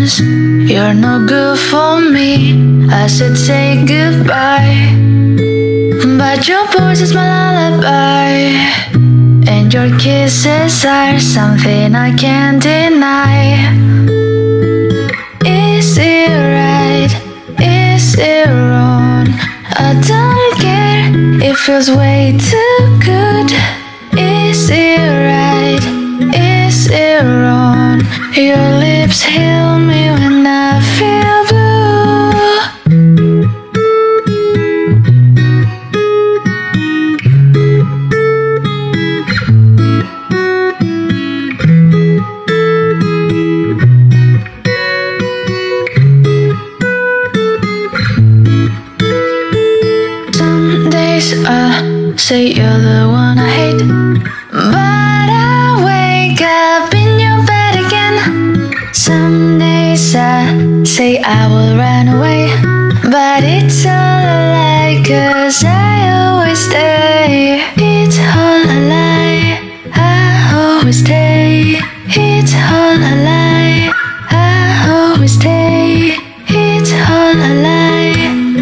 promise you're no good for me. I should say goodbye, but your voice is my lullaby, and your kisses are something I can't deny. Is it right? Is it wrong? I don't care, it feels way too good. Is it right? Is it wrong? Your lips heal me when I feel blue. Some days I say you're the one I hate, but I wake up in your bed again. Some days I say I will run away, but it's all a lie, 'cause I always stay. It's all a lie, I always stay. It's all a lie, I always stay. It's all a lie,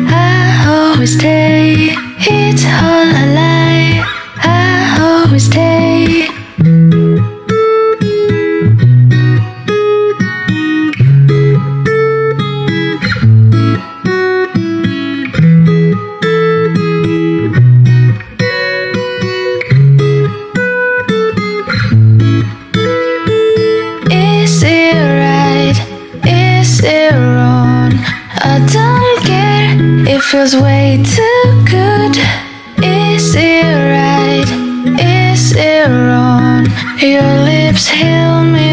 I always stay. It's all a lie, I always stay. Is it right? Is it wrong? I don't care, it feels way too good. Is it right? Is it wrong? Your lips heal me